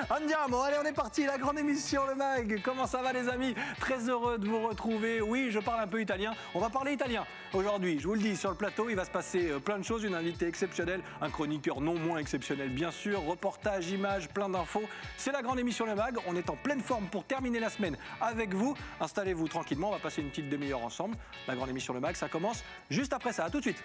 Andiamo, allez on est parti, la grande émission Le Mag. Comment ça va les amis? Très heureux de vous retrouver. Oui, je parle un peu italien. On va parler italien aujourd'hui. Je vous le dis, sur le plateau, il va se passer plein de choses. Une invitée exceptionnelle, un chroniqueur non moins exceptionnel bien sûr. Reportage, images, plein d'infos. C'est la grande émission Le Mag. On est en pleine forme pour terminer la semaine avec vous. Installez-vous tranquillement, on va passer une petite demi-heure ensemble. La grande émission Le Mag, ça commence juste après ça. À tout de suite.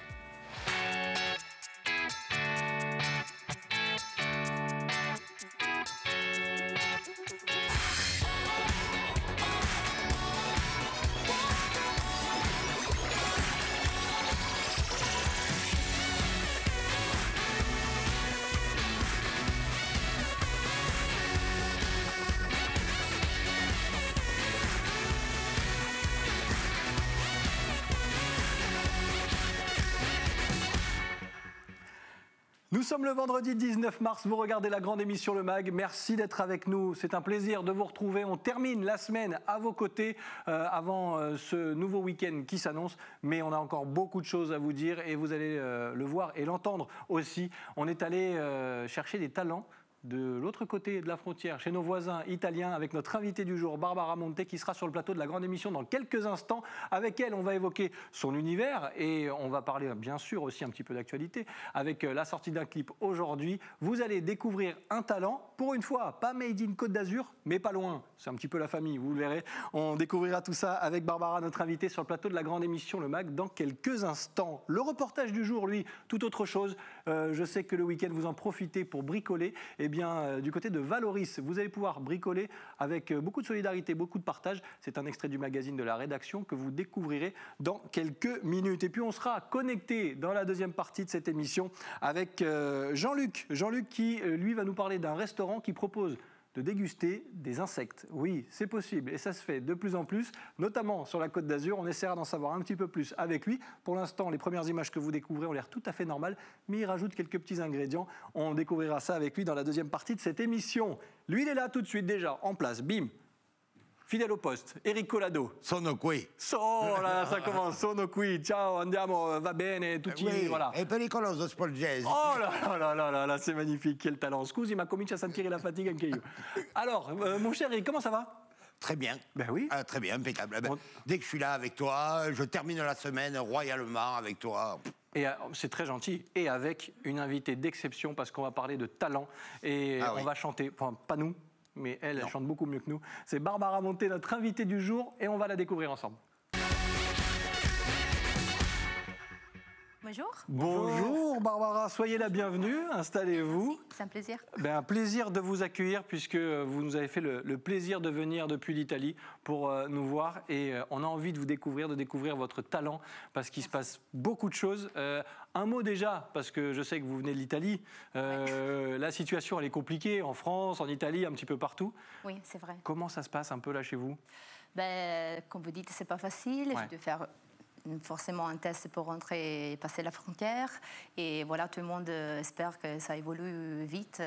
Nous sommes le vendredi 19 mars, vous regardez la grande émission Le Mag, merci d'être avec nous, c'est un plaisir de vous retrouver, on termine la semaine à vos côtés avant ce nouveau week-end qui s'annonce, mais on a encore beaucoup de choses à vous dire et vous allez le voir et l'entendre aussi. On est allé chercher des talents de l'autre côté de la frontière, chez nos voisins italiens, avec notre invitée du jour, Barbara Monte, qui sera sur le plateau de la grande émission dans quelques instants. Avec elle, on va évoquer son univers et on va parler bien sûr aussi un petit peu d'actualité. Avec la sortie d'un clip aujourd'hui, vous allez découvrir un talent, pour une fois, pas made in Côte d'Azur, mais pas loin. C'est un petit peu la famille, vous le verrez. On découvrira tout ça avec Barbara, notre invitée sur le plateau de la grande émission Le Mag, dans quelques instants. Le reportage du jour, lui, tout autre chose. Je sais que le week-end, vous en profitez pour bricoler. Eh bien, du côté de Valoris, vous allez pouvoir bricoler avec beaucoup de solidarité, beaucoup de partage. C'est un extrait du magazine de la rédaction que vous découvrirez dans quelques minutes. Et puis, on sera connecté dans la deuxième partie de cette émission avec Jean-Luc. Jean-Luc qui, lui, va nous parler d'un restaurant qui propose de déguster des insectes. Oui, c'est possible et ça se fait de plus en plus, notamment sur la Côte d'Azur. On essaiera d'en savoir un petit peu plus avec lui. Pour l'instant, les premières images que vous découvrez ont l'air tout à fait normales, mais il rajoute quelques petits ingrédients. On découvrira ça avec lui dans la deuxième partie de cette émission. Lui, il est là tout de suite déjà, en place, bim. Fidèle au poste, Eric Collado. Sono qui. Oh là, ça commence, sono qui, ciao, andiamo, va bene, tutti, Oui, voilà. è pericoloso sporgese. Oh là, c'est magnifique, quel talent. Scusi, ma comincia a sentire la fatigue anche io. Alors, mon cher Eric, comment ça va? Très bien. Ben oui. Très bien, impeccable. Dès que je suis là avec toi, je termine la semaine royalement avec toi. Et c'est très gentil. Et avec une invitée d'exception, parce qu'on va parler de talent. Et on va chanter, enfin, pas nous, mais elle chante beaucoup mieux que nous. C'est Barbara Monte, notre invitée du jour, et on va la découvrir ensemble. Bonjour. Bonjour Barbara, soyez la bienvenue, installez-vous. C'est un plaisir. Un plaisir de vous accueillir puisque vous nous avez fait le plaisir de venir depuis l'Italie pour nous voir et on a envie de vous découvrir, votre talent parce qu'il se passe beaucoup de choses. Un mot déjà, parce que je sais que vous venez de l'Italie, la situation elle est compliquée en France, en Italie, un petit peu partout. Oui, c'est vrai. Comment ça se passe un peu là chez vous? Comme vous dites, c'est pas facile. Ouais. Je dois faire forcément un test pour rentrer et passer la frontière. Et voilà, tout le monde espère que ça évolue vite.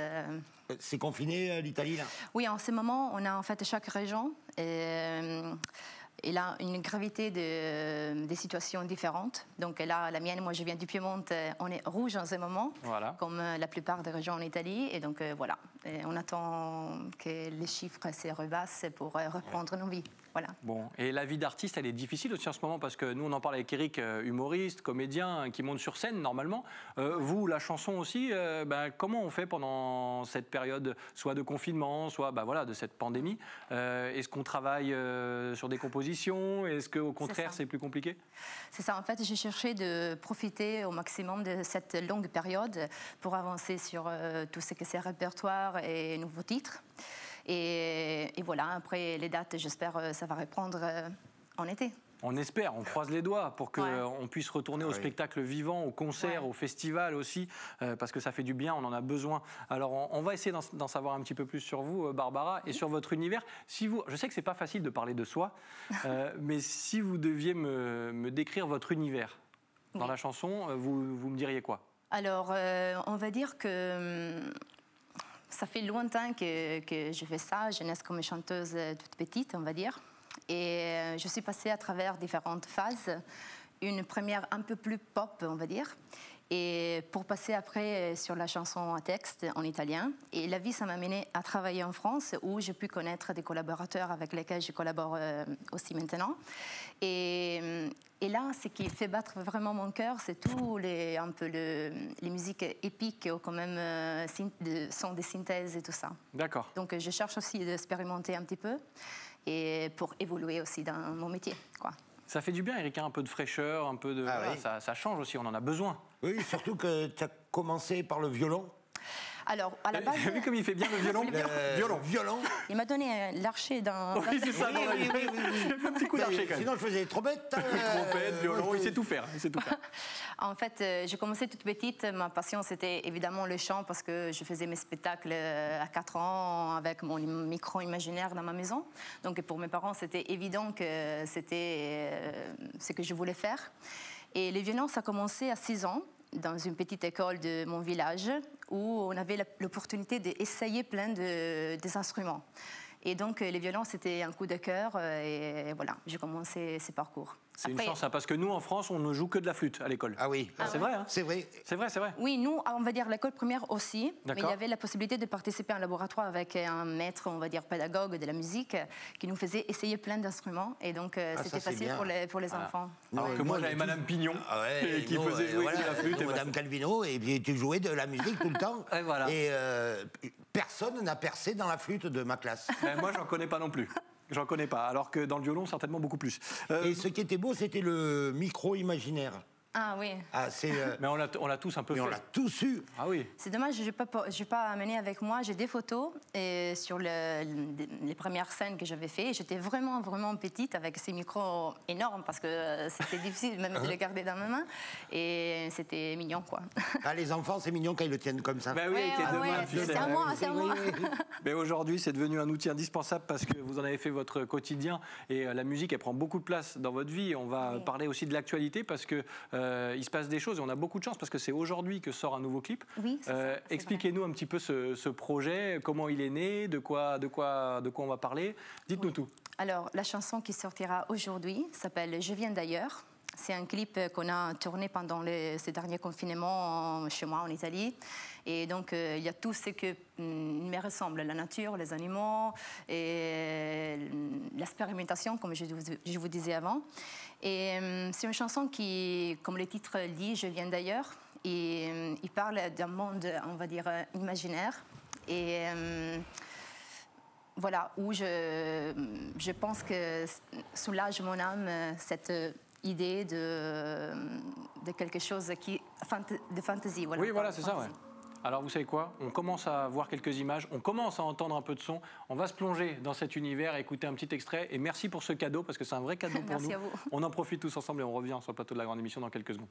C'est confiné l'Italie là? Oui, en ce moment, on a en fait chaque région. Elle a une gravité des situations différentes. Donc là, la mienne, moi je viens du Piémont, on est rouge en ce moment, comme la plupart des régions en Italie. Et donc voilà, et on attend que les chiffres se rebassent pour reprendre nos vies. Voilà. Bon, et la vie d'artiste, elle est difficile aussi en ce moment parce que nous, on en parle avec Eric, humoriste, comédien, qui monte sur scène normalement. Vous, la chanson aussi, comment on fait pendant cette période, soit de confinement, soit de cette pandémie? Est-ce qu'on travaille sur des compositions? Est-ce qu'au contraire, c'est plus compliqué? C'est ça, en fait, j'ai cherché de profiter au maximum de cette longue période pour avancer sur tout ce que c'est répertoire et nouveaux titres. Et voilà, après les dates, j'espère que ça va reprendre en été. On espère, on croise les doigts pour qu'on puisse retourner au spectacle vivant, au concert, au festival aussi, parce que ça fait du bien, on en a besoin. Alors on va essayer d'en savoir un petit peu plus sur vous, Barbara, et sur votre univers. Je sais que c'est pas facile de parler de soi, mais si vous deviez me décrire votre univers dans la chanson, vous me diriez quoi? Alors, on va dire que ça fait longtemps que je fais ça. Je naisse comme chanteuse toute petite, on va dire. Et je suis passée à travers différentes phases. Une première un peu plus pop, on va dire. Et pour passer après sur la chanson à texte en italien. Et la vie, ça m'a mené à travailler en France, où j'ai pu connaître des collaborateurs avec lesquels je collabore aussi maintenant. Et là, ce qui fait battre vraiment mon cœur, c'est tous les musiques épiques, ou quand même sont des synthèses et tout ça. D'accord. Donc je cherche aussi d'expérimenter un petit peu, et pour évoluer aussi dans mon métier, quoi. Ça fait du bien, Erika, un peu de fraîcheur, un peu de... oui. ça change aussi, on en a besoin. Oui, surtout que tu as commencé par le violon. Alors, à la base... J'ai vu comme il fait bien le violon. Violon. Il m'a donné l'archer dans... Oui, c'est ça. Oui. Un petit coup d'archer, quand même. Sinon, je faisais des trompettes. Trompette, violon, il sait tout faire. En fait, j'ai commencé toute petite. Ma passion, c'était évidemment le chant, parce que je faisais mes spectacles à 4 ans avec mon micro imaginaire dans ma maison. Donc, pour mes parents, c'était évident que c'était ce que je voulais faire. Et le violon, ça a commencé à 6 ans, dans une petite école de mon village, où on avait l'opportunité d'essayer plein des instruments. Et donc, les violons, c'était un coup de cœur, et voilà, j'ai commencé ce parcours. C'est une chance, hein, parce que nous, en France, on ne joue que de la flûte à l'école. Ah oui. C'est vrai, hein. C'est vrai. C'est vrai. Oui, nous, on va dire l'école primaire aussi, mais il y avait la possibilité de participer à un laboratoire avec un maître, on va dire pédagogue de la musique, qui nous faisait essayer plein d'instruments, et donc c'était facile pour les enfants. Alors que moi, j'avais Madame Pignon, qui faisait jouer de la flûte. Madame Calvino, et puis tu jouais de la musique tout le temps. Et voilà. Et personne n'a percé dans la flûte de ma classe. Moi, j'en connais pas non plus. J'en connais pas, alors que dans le violon, certainement beaucoup plus. Et ce qui était beau, c'était le micro imaginaire. Ah oui. Mais on l'a tous un peu fait. On l'a tous eu. Ah oui. C'est dommage, je n'ai pas amené avec moi. J'ai des photos sur les premières scènes que j'avais faites. J'étais vraiment petite, avec ces micros énormes, parce que c'était difficile même de les garder dans ma main. Et c'était mignon, quoi. Ah, les enfants, c'est mignon quand ils le tiennent comme ça. Ben oui, c'est à moi, c'est à moi. Mais aujourd'hui, c'est devenu un outil indispensable, parce que vous en avez fait votre quotidien, et la musique, elle prend beaucoup de place dans votre vie. On va parler aussi de l'actualité, parce que il se passe des choses, et on a beaucoup de chance, parce que c'est aujourd'hui que sort un nouveau clip. Oui, c'est ça, expliquez-nous un petit peu ce projet, comment il est né, de quoi on va parler. Dites-nous tout. Alors, la chanson qui sortira aujourd'hui s'appelle « Je viens d'ailleurs ». C'est un clip qu'on a tourné pendant ces derniers confinements chez moi en Italie. Et donc, il y a tout ce qui me ressemble, la nature, les animaux, et l'expérimentation, comme je vous disais avant. Et c'est une chanson qui, comme le titre le dit, « Je viens d'ailleurs ». Et il parle d'un monde, on va dire, imaginaire. Et voilà, où je pense que soulage mon âme cette idée de quelque chose de fantaisie. Voilà, oui, voilà, c'est ça, ouais. Alors, vous savez quoi? On commence à voir quelques images, on commence à entendre un peu de son. On va se plonger dans cet univers, écouter un petit extrait. Et merci pour ce cadeau, parce que c'est un vrai cadeau pour nous. Merci à vous. On en profite tous ensemble et on revient sur le plateau de la grande émission dans quelques secondes.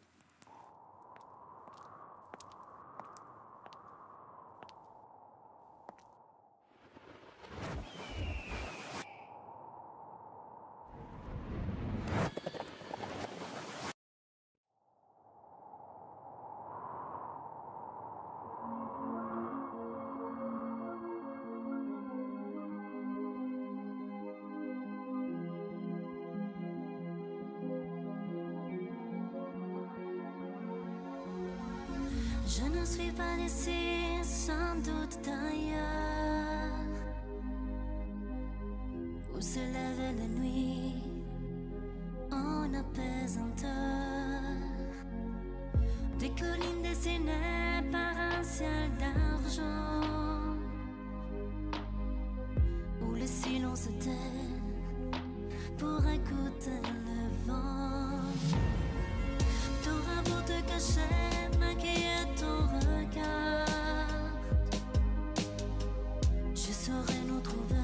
Je ne suis pas d'ici, sans doute d'ailleurs, où se lève la nuit en apesanteur, des collines dessinées par un ciel d'argent, où le silence se tait pour écouter le vent. T'auras beau te cacher, maquiller ton regard, je saurai nous trouver,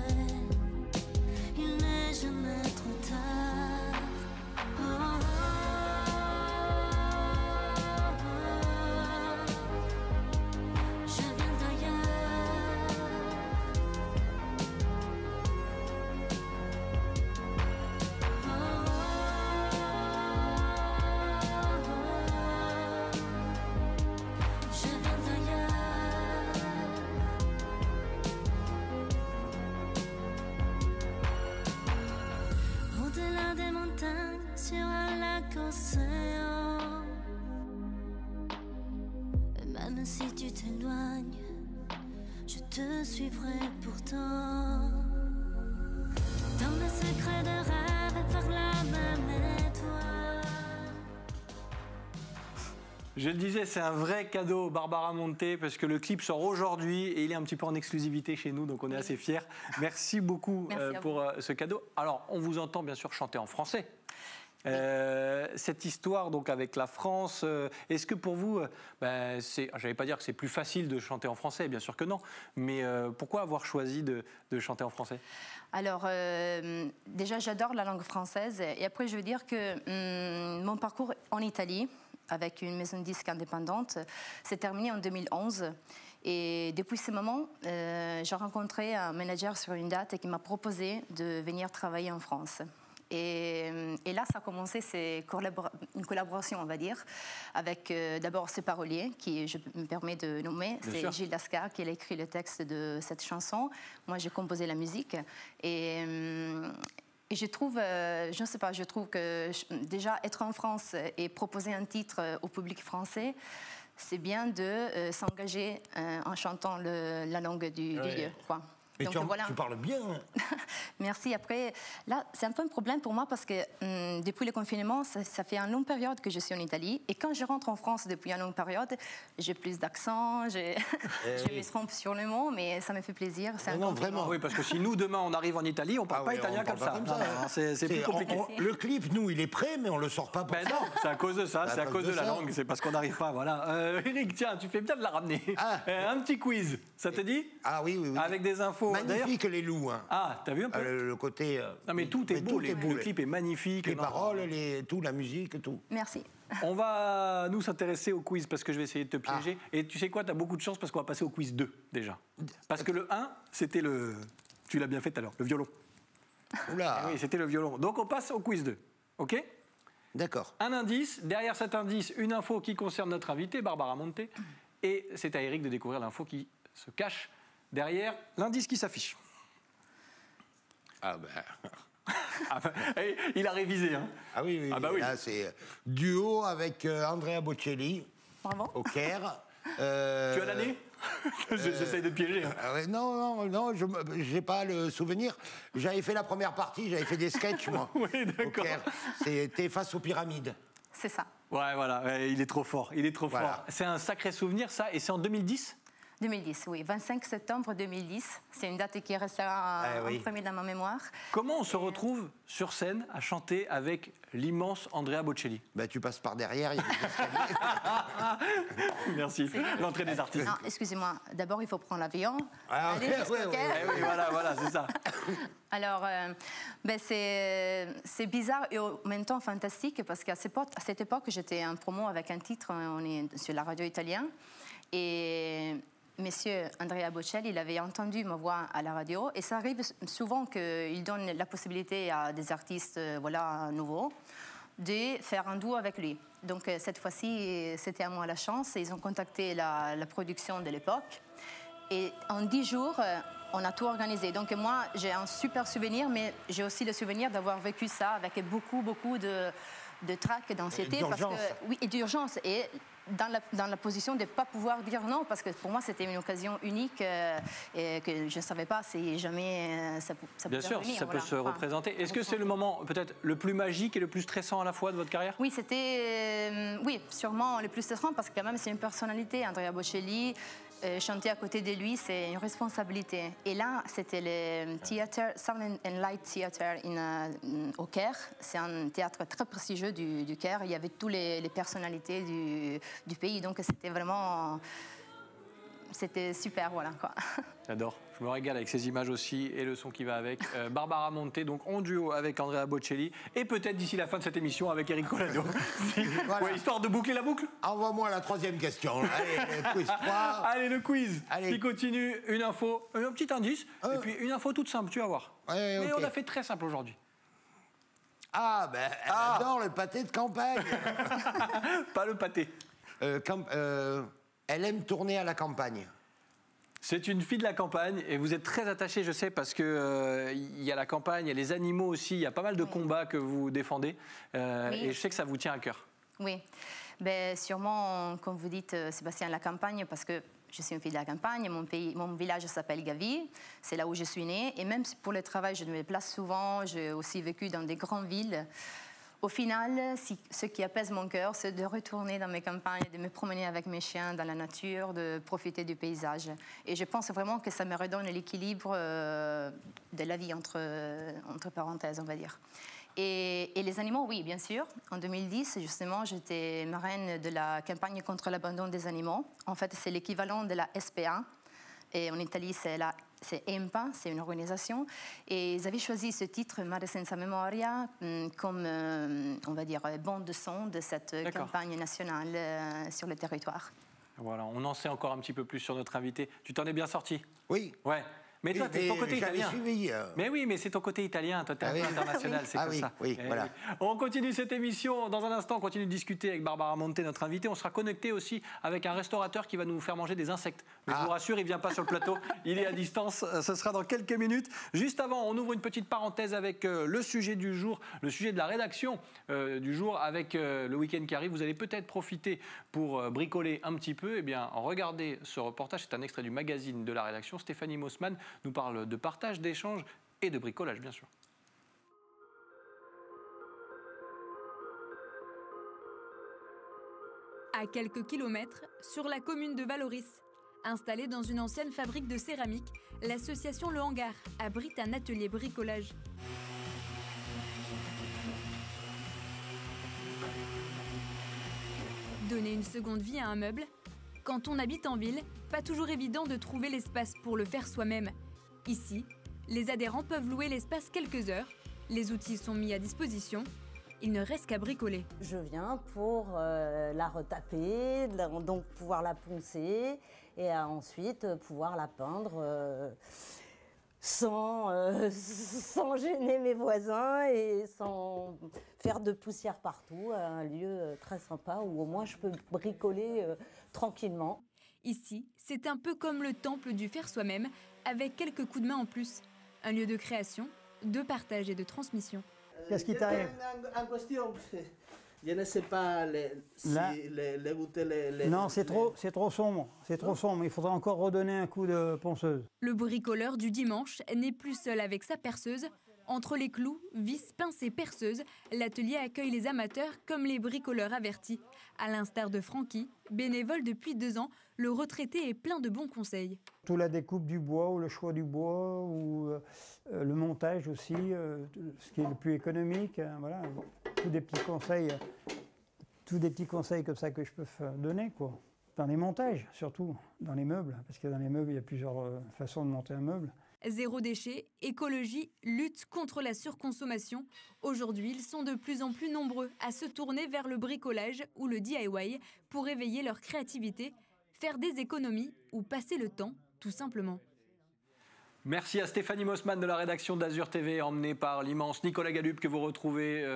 il n'est jamais trop tard. Oh, oh, oh, oh. Je viens d'ailleurs. Oh, oh, je viens d'ailleurs. Au-delà des montagnes, sur un lac océan, même si tu t'éloignes, je te suivrai pourtant. Dans le secret de rêve par la même étoile. Je le disais, c'est un vrai cadeau, Barbara Monte, parce que le clip sort aujourd'hui et il est un petit peu en exclusivité chez nous, donc on est assez fiers. Merci beaucoup pour ce cadeau. Alors, on vous entend bien sûr chanter en français. Cette histoire donc avec la France, est-ce que pour vous, j'allais pas dire que c'est plus facile de chanter en français, bien sûr que non, mais pourquoi avoir choisi de chanter en français? Alors, déjà, j'adore la langue française, et après, je veux dire que mon parcours en Italie, avec une maison de disques indépendante, s'est terminé en 2011. Et depuis ce moment, j'ai rencontré un manager sur une date qui m'a proposé de venir travailler en France. Et là, ça a commencé, c'est une collaboration, on va dire, avec d'abord ce parolier, qui je me permets de nommer, c'est Gilles Lascar, qui a écrit le texte de cette chanson. Moi, j'ai composé la musique. Et je trouve, je ne sais pas, je trouve que déjà être en France et proposer un titre au public français, c'est bien de s'engager en chantant la langue du lieu, quoi. Et donc, tu parles bien. Merci. Après, là, c'est un peu un problème pour moi parce que depuis le confinement, ça fait une longue période que je suis en Italie. Et quand je rentre en France depuis une longue période, j'ai plus d'accent, je me trompe sur le mot, mais ça me fait plaisir. Non, vraiment. Oui, parce que si nous, demain, on arrive en Italie, on ne parle pas italien comme ça. C'est plus compliqué. Le clip, nous, il est prêt, mais on ne le sort pas pour ça. Non, c'est à cause de ça, c'est à cause de la langue, c'est parce qu'on n'arrive pas. Voilà. Eric, tiens, tu fais bien de la ramener. Un petit quiz, ça te dit? Ah oui. Avec des infos. Magnifique les loups. Hein. Ah, t'as vu un peu le côté. Non mais tout est beau. Le clip est magnifique. Les paroles, tout, la musique, tout. Merci. On va nous s'intéresser au quiz parce que je vais essayer de te piéger. Et tu sais quoi, t'as beaucoup de chance parce qu'on va passer au quiz 2 déjà. Parce que le 1, c'était le. Tu l'as bien fait tout à l'heure, le violon. Oula. Oui, c'était le violon. Donc on passe au quiz 2. OK? D'accord. Un indice. Derrière cet indice, une info qui concerne notre invité, Barbara Monte. Et c'est à Eric de découvrir l'info qui se cache derrière l'indice qui s'affiche. Ah ben... il a révisé. Hein. Ah oui. Ah bah oui. Là, c'est duo avec Andrea Bocelli. Bravo. Au Caire. Tu as l'année? J'essaye de te piéger. Hein. Non, je n'ai pas le souvenir. J'avais fait la première partie, j'avais fait des sketchs, moi. Oui, d'accord. C'était face aux pyramides. C'est ça. Ouais, voilà, il est trop fort, fort. C'est un sacré souvenir, ça, et c'est en 2010? 2010, oui. 25 septembre 2010. C'est une date qui restera en premier dans ma mémoire. Comment on se retrouve sur scène à chanter avec l'immense Andrea Bocelli? Tu passes par derrière, il y a des escaliers. Merci. L'entrée des artistes. Non, excusez-moi. D'abord, il faut prendre l'avion. Oui, voilà, c'est ça. Alors, c'est bizarre et en même temps fantastique parce qu'à cette époque, j'étais en promo avec un titre, on est sur la radio italienne. Et Monsieur Andrea Bocelli, il avait entendu ma voix à la radio et ça arrive souvent qu'il donne la possibilité à des artistes nouveaux de faire un duo avec lui. Donc cette fois-ci, c'était à moi la chance. Ils ont contacté la production de l'époque et en 10 jours, on a tout organisé. Donc moi, j'ai un super souvenir, mais j'ai aussi le souvenir d'avoir vécu ça avec beaucoup de trac, d'anxiété. Oui, et d'urgence. Et dans la position de ne pas pouvoir dire non, parce que pour moi, c'était une occasion unique et que je ne savais pas si jamais ça pouvait Bien sûr, revenir, ça peut se représenter. Est-ce que c'est le moment peut-être le plus magique et le plus stressant à la fois de votre carrière? Oui, c'était sûrement le plus stressant parce que quand même, c'est une personnalité, Andrea Bocelli. Chanter à côté de lui, c'est une responsabilité. Et là, c'était le Sound and Light Theatre au Caire. C'est un théâtre très prestigieux du Caire. Il y avait toutes les personnalités du pays. Donc, c'était vraiment... C'était super, voilà, quoi. J'adore. Je me régale avec ces images aussi et le son qui va avec. Barbara Monte, donc en duo avec Andrea Bocelli et peut-être d'ici la fin de cette émission avec Eric Collado. Voilà. Ouais, histoire de boucler la boucle. Envoie-moi la troisième question. Allez, le quiz 3. Allez, le quiz. Allez. Qui continue. Une info, un petit indice et puis une info toute simple, tu vas voir. Ouais, mais on a fait très simple aujourd'hui. Elle adore le pâté de campagne. Pas le pâté. Elle aime tourner à la campagne. C'est une fille de la campagne et vous êtes très attachée, je sais, parce que y a la campagne, il y a les animaux aussi, il y a pas mal de combats que vous défendez et je sais que ça vous tient à cœur. Oui. Sûrement, comme vous dites, Sébastien, la campagne, parce que je suis une fille de la campagne, mon village s'appelle Gavy, c'est là où je suis née. Et même pour le travail, je me déplace souvent, j'ai aussi vécu dans des grandes villes. Au final, ce qui apaise mon cœur, c'est de retourner dans mes campagnes, de me promener avec mes chiens dans la nature, de profiter du paysage. Et je pense vraiment que ça me redonne l'équilibre de la vie, entre parenthèses, on va dire. Et les animaux, oui, bien sûr. En 2010, justement, j'étais marraine de la campagne contre l'abandon des animaux. En fait, c'est l'équivalent de la SPA. Et en Italie, c'est EMPA, c'est une organisation. Et ils avaient choisi ce titre, Mare Senza Memoria, comme, on va dire, bande de son de cette campagne nationale sur le territoire. Voilà, on en sait encore un petit peu plus sur notre invité. Tu t'en es bien sorti? Oui. Ouais. Mais toi, tu es ton côté italien. Suivi, Mais oui, mais c'est ton côté italien. Toi, tu es un peu international, c'est comme ça. Oui, voilà. On continue cette émission. Dans un instant, on continue de discuter avec Barbara Monte, notre invitée. On sera connecté aussi avec un restaurateur qui va nous faire manger des insectes. Mais je vous rassure, il ne vient pas sur le plateau. Il est à distance. Ce sera dans quelques minutes. Juste avant, on ouvre une petite parenthèse avec le sujet du jour, le sujet de la rédaction du jour. Avec le week-end qui arrive, vous allez peut-être profiter pour bricoler un petit peu. Eh bien, regardez ce reportage. C'est un extrait du magazine de la rédaction. Stéphanie Mossman nous parle de partage, d'échange et de bricolage, bien sûr. À quelques kilomètres, sur la commune de Valoris, installée dans une ancienne fabrique de céramique, l'association Le Hangar abrite un atelier bricolage. Donner une seconde vie à un meuble? Quand on habite en ville, pas toujours évident de trouver l'espace pour le faire soi-même. Ici, les adhérents peuvent louer l'espace quelques heures, les outils sont mis à disposition, il ne reste qu'à bricoler. Je viens pour la retaper, donc pouvoir la poncer et ensuite pouvoir la peindre sans gêner mes voisins et sans faire de poussière partout. Un lieu très sympa où au moins je peux bricoler tranquillement. Ici, c'est un peu comme le temple du faire soi-même, avec quelques coups de main en plus. Un lieu de création, de partage et de transmission. Qu'est-ce qui t'arrive? En question, je ne sais pas les bouteilles. Non, c'est trop sombre. C'est trop sombre. Il faudra encore redonner un coup de ponceuse. Le bricoleur du dimanche n'est plus seul avec sa perceuse. Entre les clous, vis, pinces et perceuses, l'atelier accueille les amateurs comme les bricoleurs avertis. À l'instar de Francky, bénévole depuis 2 ans, le retraité est plein de bons conseils. Tout la découpe du bois ou le choix du bois ou le montage aussi, ce qui est le plus économique. Voilà, tous des petits conseils comme ça que je peux donner, quoi. Dans les montages, surtout, dans les meubles, parce que dans les meubles, il y a plusieurs façons de monter un meuble. Zéro déchet, écologie, lutte contre la surconsommation. Aujourd'hui, ils sont de plus en plus nombreux à se tourner vers le bricolage ou le DIY pour éveiller leur créativité, faire des économies ou passer le temps, tout simplement. Merci à Stéphanie Mossman de la rédaction d'Azur TV, emmenée par l'immense Nicolas Galup que vous retrouvez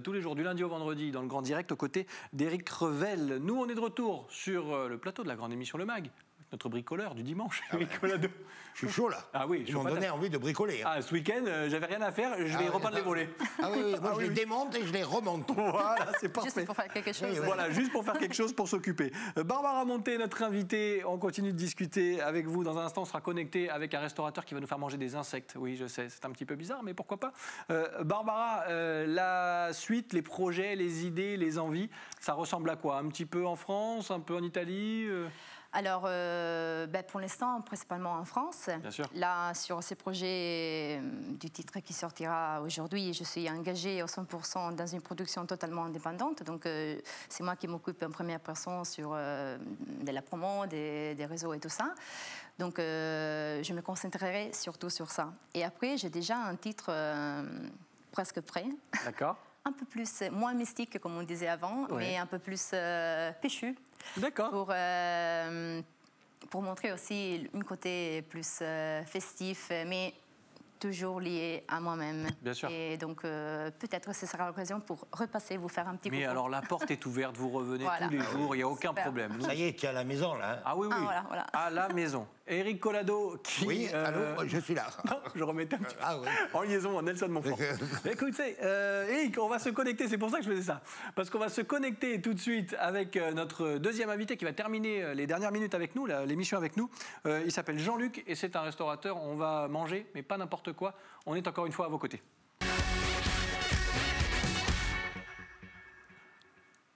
tous les jours du lundi au vendredi dans le Grand Direct aux côtés d'Éric Revel. Nous, on est de retour sur le plateau de la grande émission Le Mag. Notre bricoleur du dimanche, Nicolas II. Je suis chaud là. Ah oui, ils m'ont donné envie de bricoler. Ah, ce week-end, j'avais rien à faire, je vais repeindre les volets. Ah oui, moi je les démonte et je les remonte. Voilà, c'est parfait. Juste pour faire quelque chose. Voilà, juste pour faire quelque chose, pour s'occuper. Barbara Monte, notre invitée, on continue de discuter avec vous. Dans un instant, on sera connecté avec un restaurateur qui va nous faire manger des insectes. Oui, je sais, c'est un petit peu bizarre, mais pourquoi pas. Barbara, la suite, les projets, les idées, les envies, ça ressemble à quoi? Un petit peu en France, un peu en Italie Alors, pour l'instant, principalement en France. Bien sûr. Là, sur ces projets du titre qui sortira aujourd'hui, je suis engagée au 100% dans une production totalement indépendante. Donc, c'est moi qui m'occupe en première personne sur de la promo, des réseaux et tout ça. Donc, je me concentrerai surtout sur ça. Et après, j'ai déjà un titre presque prêt. D'accord. Un peu plus, moins mystique, comme on disait avant, mais un peu plus péchu. D'accord. Pour montrer aussi un côté plus festif, mais toujours lié à moi-même. Bien sûr. Et donc, peut-être ce sera l'occasion pour repasser, vous faire un petit Mais coucou. alors, la porte est ouverte, vous revenez tous les jours, il n'y a aucun problème. Ça y est, tu es à la maison là. Ah oui, oui, voilà. à la maison. Eric Collado qui... Oui, allô, je suis là. Non, je remettais un petit peu en liaison, Nelson Montfort. Écoutez, Eric, on va se connecter, c'est pour ça que je faisais ça. Parce qu'on va se connecter tout de suite avec notre deuxième invité qui va terminer les dernières minutes avec nous, l'émission avec nous. Il s'appelle Jean-Luc et c'est un restaurateur. On va manger, mais pas n'importe quoi. On est encore une fois à vos côtés.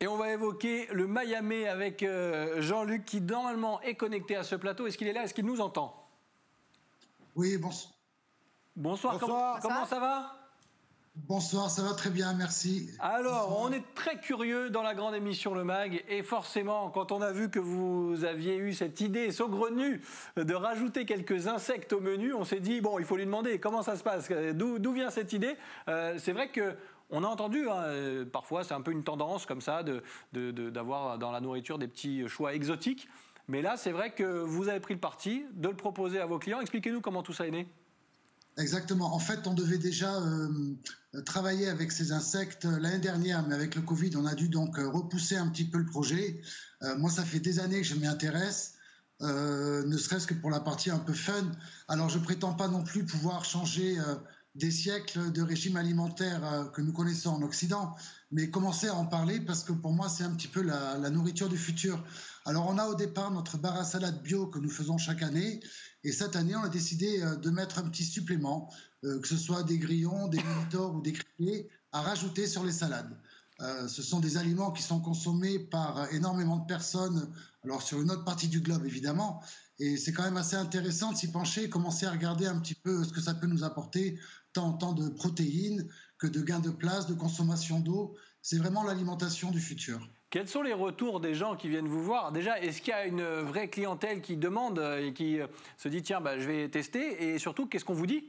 Et on va évoquer le Mayamé avec Jean-Luc qui normalement est connecté à ce plateau. Est-ce qu'il est là? Est-ce qu'il nous entend? Oui, bonsoir. Bonsoir. Comment ça va? Bonsoir, ça va très bien, merci. Alors, bonsoir. On est très curieux dans la grande émission Le Mag et forcément, quand on a vu que vous aviez eu cette idée saugrenue de rajouter quelques insectes au menu, on s'est dit, bon, il faut lui demander comment ça se passe, d'où vient cette idée. C'est vrai que on a entendu, parfois c'est un peu une tendance comme ça d'avoir dans la nourriture des petits choix exotiques. Mais là, c'est vrai que vous avez pris le parti de le proposer à vos clients. Expliquez-nous comment tout ça est né. Exactement. En fait, on devait déjà travailler avec ces insectes l'année dernière, mais avec le Covid, on a dû donc repousser un petit peu le projet. Moi, ça fait des années que je m'y intéresse, ne serait-ce que pour la partie un peu fun. Alors, je prétends pas non plus pouvoir changer des siècles de régime alimentaire que nous connaissons en Occident, mais commencer à en parler parce que pour moi, c'est un petit peu la nourriture du futur. Alors, on a au départ notre bar à salade bio que nous faisons chaque année. Et cette année, on a décidé de mettre un petit supplément, que ce soit des grillons, des monitors ou des criquets, à rajouter sur les salades. Ce sont des aliments qui sont consommés par énormément de personnes, alors sur une autre partie du globe évidemment, et c'est quand même assez intéressant de s'y pencher, commencer à regarder un petit peu ce que ça peut nous apporter, tant de protéines que de gains de place, de consommation d'eau. C'est vraiment l'alimentation du futur. Quels sont les retours des gens qui viennent vous voir? Déjà, est-ce qu'il y a une vraie clientèle qui demande et qui se dit tiens, je vais tester? Et surtout, qu'est-ce qu'on vous dit?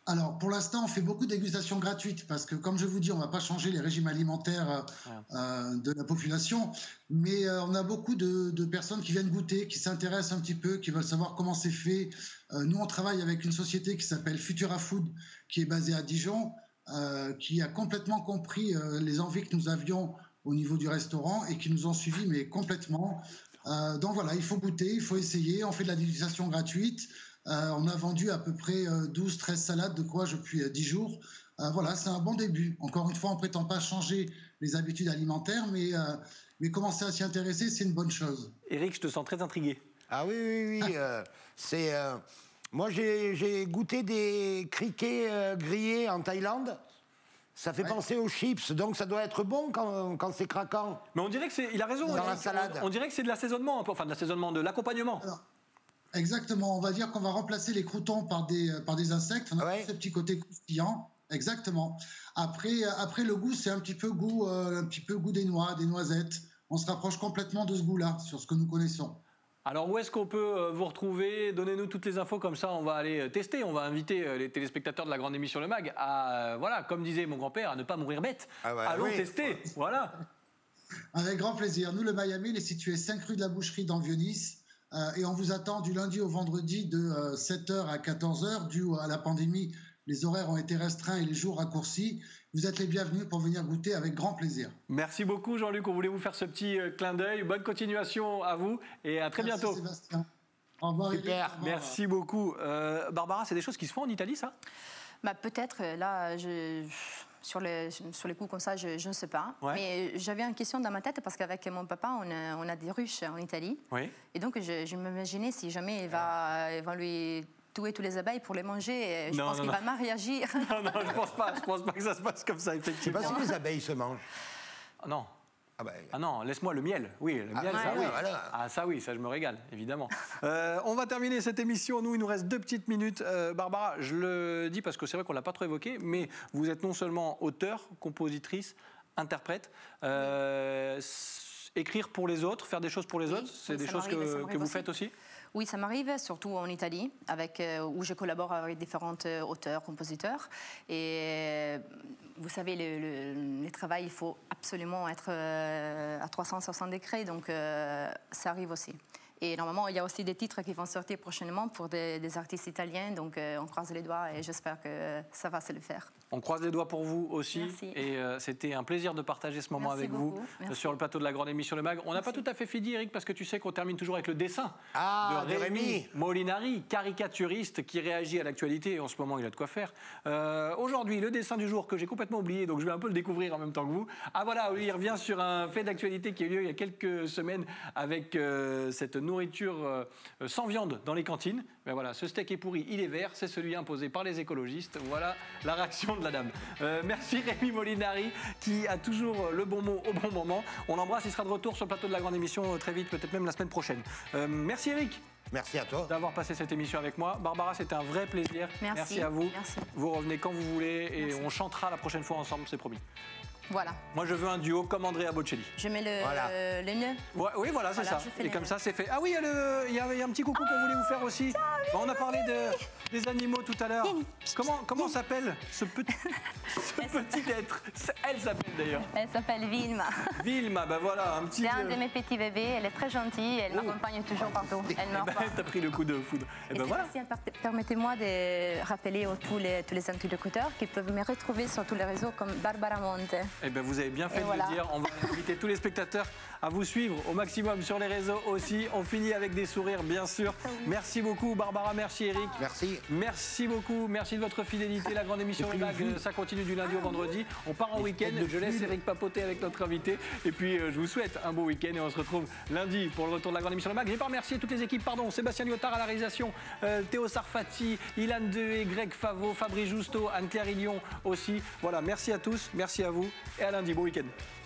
Alors, pour l'instant, on fait beaucoup de dégustations gratuites parce que, comme je vous dis, on ne va pas changer les régimes alimentaires de la population. Mais on a beaucoup de personnes qui viennent goûter, qui s'intéressent un petit peu, qui veulent savoir comment c'est fait. Nous, on travaille avec une société qui s'appelle Futura Food, qui est basée à Dijon, qui a complètement compris les envies que nous avions au niveau du restaurant et qui nous ont suivis, mais complètement. Donc voilà, il faut goûter, il faut essayer. On fait de la dégustation gratuite. On a vendu à peu près 12-13 salades de quoi depuis 10 jours. Voilà, c'est un bon début. Encore une fois, on ne prétend pas changer les habitudes alimentaires, mais commencer à s'y intéresser, c'est une bonne chose. Eric, je te sens très intrigué. Ah oui. Moi, j'ai goûté des criquets grillés en Thaïlande. Ça fait penser aux chips, donc ça doit être bon quand c'est craquant. Mais on dirait que c'est... Il a raison. Dans la salade. On dirait que c'est de l'assaisonnement, enfin de l'assaisonnement, de l'accompagnement. Alors, exactement. On va dire qu'on va remplacer les croûtons par des insectes. On a ce petit côté croustillant. Exactement. Après, le goût, c'est un petit peu goût des noix, des noisettes. On se rapproche complètement de ce goût-là, sur ce que nous connaissons. Alors, où est-ce qu'on peut vous retrouver? Donnez-nous toutes les infos, comme ça on va aller tester. On va inviter les téléspectateurs de la grande émission Le Mag à, voilà, comme disait mon grand-père, à ne pas mourir bête. Allons tester, voilà. Avec grand plaisir. Nous, le Mayamé, il est situé 5 rue de la Boucherie dans Vieux-Nice. Et on vous attend du lundi au vendredi de 7h à 14h. Dû à la pandémie, les horaires ont été restreints et les jours raccourcis. Vous êtes les bienvenus pour venir goûter avec grand plaisir. Merci beaucoup Jean-Luc, on voulait vous faire ce petit clin d'œil. Bonne continuation à vous et à très bientôt. Sébastien. Au revoir. Super, au revoir. Merci beaucoup. Barbara, c'est des choses qui se font en Italie, ça? Peut-être, là, sur les coups comme ça, je ne sais pas. Ouais. Mais j'avais une question dans ma tête parce qu'avec mon papa, on a des ruches en Italie. Oui. Et donc, je m'imaginais si jamais il va lui tuer tous les abeilles pour les manger, je pense qu'il va mal réagir. Non, je pense pas que ça se passe comme ça, effectivement. Je sais pas si les abeilles se mangent. Non. Ah non, laisse-moi le miel. Oui, le miel, ça oui. Voilà. Ah ça oui, ça je me régale, évidemment. On va terminer cette émission. Nous, il nous reste 2 petites minutes. Barbara, je le dis parce que c'est vrai qu'on l'a pas trop évoqué, mais vous êtes non seulement auteure, compositrice, interprète. Écrire pour les autres, faire des choses pour les autres, c'est des choses que vous faites aussi? Oui, ça m'arrive, surtout en Italie, où je collabore avec différents auteurs, compositeurs. Et vous savez, le travail, il faut absolument être à 360 degrés, donc ça arrive aussi. Et normalement, il y a aussi des titres qui vont sortir prochainement pour des artistes italiens. Donc, on croise les doigts et j'espère que ça va se le faire. On croise les doigts pour vous aussi. Merci. Et c'était un plaisir de partager ce moment avec beaucoup. vous sur le plateau de la grande émission Le Mag. On n'a pas tout à fait fini, Eric, parce que tu sais qu'on termine toujours avec le dessin de Rémi Molinari, caricaturiste qui réagit à l'actualité. Et en ce moment, il a de quoi faire. Aujourd'hui, le dessin du jour que j'ai complètement oublié, donc je vais un peu le découvrir en même temps que vous. Ah voilà, il revient sur un fait d'actualité qui a eu lieu il y a quelques semaines avec cette nourriture sans viande dans les cantines. Mais voilà, ce steak est pourri, il est vert, c'est celui imposé par les écologistes. Voilà la réaction de la dame. Merci Rémi Molinari qui a toujours le bon mot au bon moment. On l'embrasse, il sera de retour sur le plateau de la grande émission très vite, peut-être même la semaine prochaine. Merci Eric. Merci à toi d'avoir passé cette émission avec moi. Barbara, c'était un vrai plaisir. Merci à vous. Merci. Vous revenez quand vous voulez et on chantera la prochaine fois ensemble, c'est promis. Voilà. Moi, je veux un duo comme Andrea Bocelli. Je mets le nœud. Ouais, oui, voilà, c'est ça. Et comme ça, c'est fait. Ah oui, il y a un petit coucou qu'on voulait vous faire aussi. On a parlé des animaux tout à l'heure. Comment s'appelle ce petit être? Elle s'appelle d'ailleurs. Elle s'appelle Vilma. Vilma, ben voilà, un petit... C'est un de mes petits bébés. Elle est très gentille. Elle m'accompagne toujours partout. Elle meurt pas. T'as pris le coup de foudre. Et ben voilà. Permettez-moi de rappeler à tous les interlocuteurs qui peuvent me retrouver sur tous les réseaux comme Barbara Monte. Eh bien, vous avez bien fait de le dire. On va inviter tous les spectateurs à vous suivre au maximum sur les réseaux aussi. On finit avec des sourires, bien sûr. Merci beaucoup, Barbara. Merci, Eric. Merci. Merci beaucoup. Merci de votre fidélité. La grande émission Le Mag, ça continue du lundi au vendredi. On part en week-end. Je laisse Eric papoter avec notre invité. Et puis, je vous souhaite un beau week-end. Et on se retrouve lundi pour le retour de la grande émission Le Mag. Je n'ai pas remercié toutes les équipes. Pardon. Sébastien Lyotard à la réalisation. Théo Sarfati, Ilan Dehé, Greg Favot, Fabrice Justo, Anne-Claire Ilion aussi. Voilà, merci à tous. Merci à vous. Et à lundi, bon week-end.